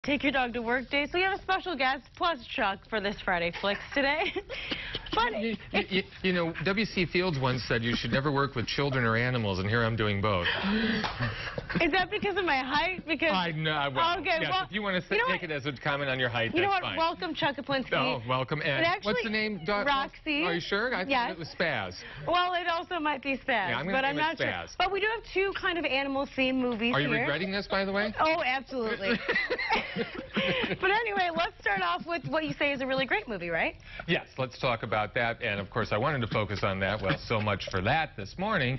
Take your dog to work day. So we have a special guest, plus Chuck, for this Friday Flicks today. But you know, W.C. Fields once said you should never work with children or animals, and here I'm doing both. Is that because of my height? Because I know. Well, okay, yes, well, if you want to take it as a comment on your height, you know that's what? fine. Welcome, Chuck Koplinski. Oh, welcome. And actually, what's the name? Roxy. Are you sure? I thought it was Spaz. Well, it also might be Spaz. Yeah, I'm but I'm not Spaz. sure. But we do have two kind of animal-themed movies Are you here. regretting this, by the way? Oh, absolutely. But anyway, let's start off with what you say is a really great movie, right? Yes, let's talk about that. And, of course, I wanted to focus on that. Well, so much for that this morning.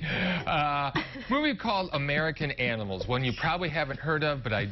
Movie called American Animals, one you probably haven't heard of, but I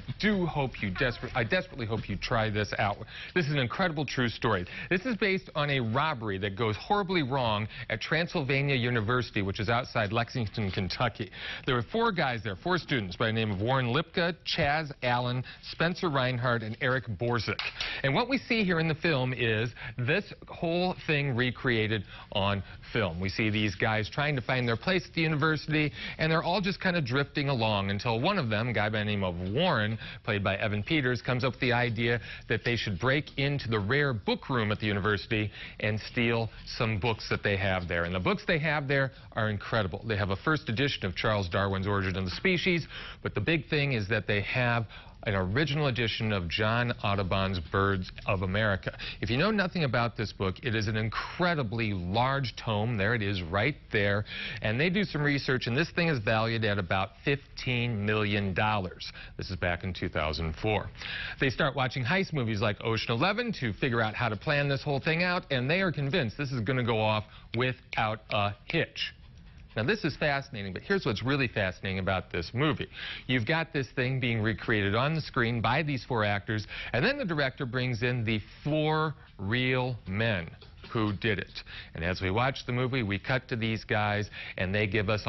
desperately hope you try this out. This is an incredible true story. This is based on a robbery that goes horribly wrong at Transylvania University, which is outside Lexington, Kentucky. There were four guys there, four students by the name of Warren Lipka, Chaz Allen, Spencer Reinhardt, and Eric Borsick. And what we see here in the film is this whole thing recreated on film. We see these guys trying to find their place at the university, and they're all just kind of drifting along until one of them, a guy by the name of Warren, played by Evan Peters, comes up with the idea that they should break into the rare book room at the university and steal some books that they have there. And the books they have there are incredible. They have a first edition of Charles Darwin's Origin of the Species, but the big thing is that they have an original edition of John Audubon's Birds of America. If you know nothing about this book, it is an incredibly large tome. There it is right there. And they do some research, and this thing is valued at about $15 million. This is back in 2004. They start watching heist movies like Ocean 11 to figure out how to plan this whole thing out, and they are convinced this is going to go off without a hitch. Now, this is fascinating, but here's what's really fascinating about this movie. You've got this thing being recreated on the screen by these four actors, and then the director brings in the four real men who did it. And as we watch the movie, we cut to these guys, and they give us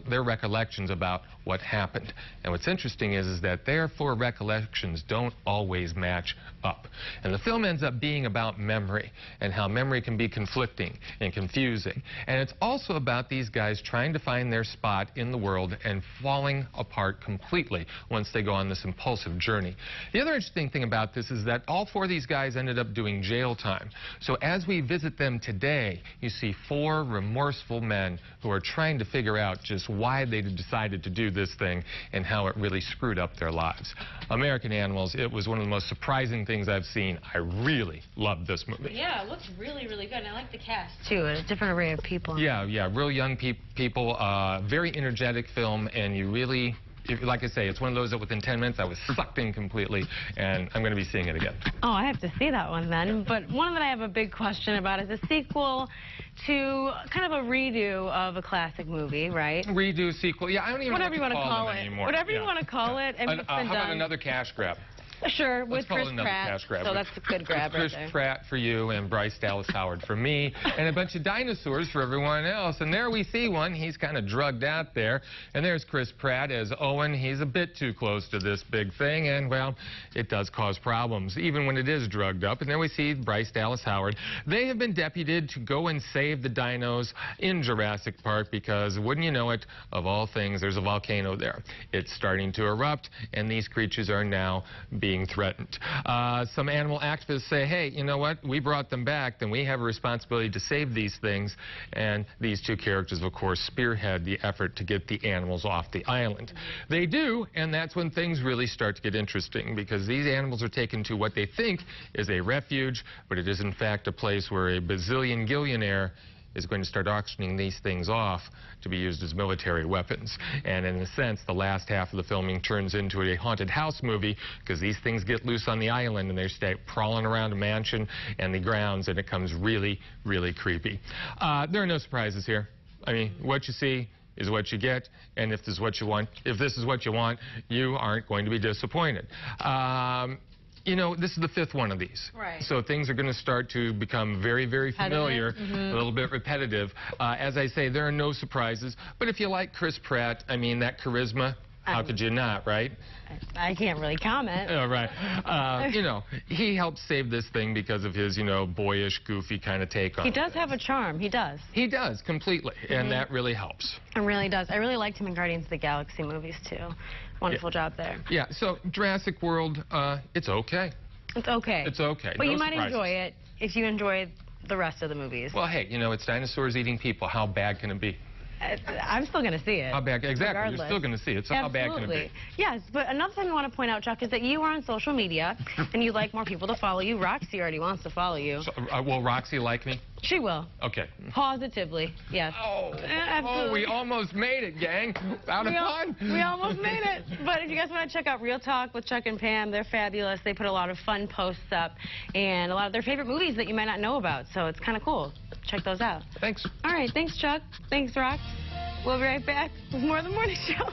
their recollections about what happened. And what's interesting is that their four recollections don't always match up. And the film ends up being about memory, and how memory can be conflicting and confusing. And it's also about these guys trying to find their spot in the world and falling apart completely once they go on this impulsive journey. The other interesting thing about this is that all four of these guys ended up doing jail time. So as we visit them today, you see four remorseful men who are trying to figure out just why they decided to do this thing and how it really screwed up their lives. American Animals, it was one of the most surprising things I've seen. I really loved this movie. Yeah, it looks really, really good. And I like the cast, too. A different array of people. Yeah, real young people. Very energetic film, and you really... Like I say, it's one of those that within 10 minutes I was sucked in completely, and I'm going to be seeing it again. Oh, I have to see that one then. But one that I have a big question about is a sequel to kind of a redo of a classic movie, right? Redo, sequel. Yeah, I don't even know what you want to call it anymore. Whatever you want to call it. And it's been how about another cash grab? Sure, with Chris Pratt. So that's a good grab right there. Chris Pratt for you and Bryce Dallas Howard for me, and a bunch of dinosaurs for everyone else. And there we see one. He's kind of drugged out there. And there's Chris Pratt as Owen. He's a bit too close to this big thing, and, well, it does cause problems, even when it is drugged up. And there we see Bryce Dallas Howard. They have been deputed to go and save the dinos in Jurassic Park because, wouldn't you know it, of all things, there's a volcano there. It's starting to erupt, and these creatures are now being threatened. Some animal activists say, hey, you know what? We brought them back, then we have a responsibility to save these things. And these two characters, of course, spearhead the effort to get the animals off the island. They do, and that's when things really start to get interesting, because these animals are taken to what they think is a refuge, but it is in fact a place where a bazillion gillionaire is going to start auctioning these things off to be used as military weapons. And in a sense, the last half of the filming turns into a haunted house movie, because these things get loose on the island and they stay prowling around a mansion and the grounds, and it comes really, really creepy. There are no surprises here. I mean, what you see is what you get, and if this is what you want, you aren't going to be disappointed. You know, this is the fifth one of these. Right. So things are going to start to become very, very familiar, a little bit repetitive. As I say, there are no surprises. But if you like Chris Pratt, I mean, that charisma, How could you not, right? I can't really comment. Oh, right. You know, he helped save this thing because of his, you know, boyish, goofy kind of take on it. He does have a charm. He does. He does, completely. And that really helps. It really does. I really liked him in Guardians of the Galaxy movies, too. Wonderful job there. Yeah, so Jurassic World, it's okay. It's okay. It's okay. But No you might surprises. enjoy it if you enjoy the rest of the movies. Well, hey, you know, it's dinosaurs eating people. How bad can it be? I'm still going to see it. How bad? Exactly. Regardless. You're still going to see it. So how bad can it be? Yes, but another thing I want to point out, Chuck, is that you are on social media and you'd like more people to follow you. Roxy already wants to follow you. So, will Roxy like me? She will. Okay. Positively, yes. Oh, Absolutely. we almost made it, gang. Out of fun. We almost made it. But if you guys want to check out Real Talk with Chuck and Pam, they're fabulous. They put a lot of fun posts up and a lot of their favorite movies that you might not know about. So it's kind of cool. Check those out. Thanks. All right. Thanks, Chuck. Thanks, Rox. We'll be right back with more of The Morning Show.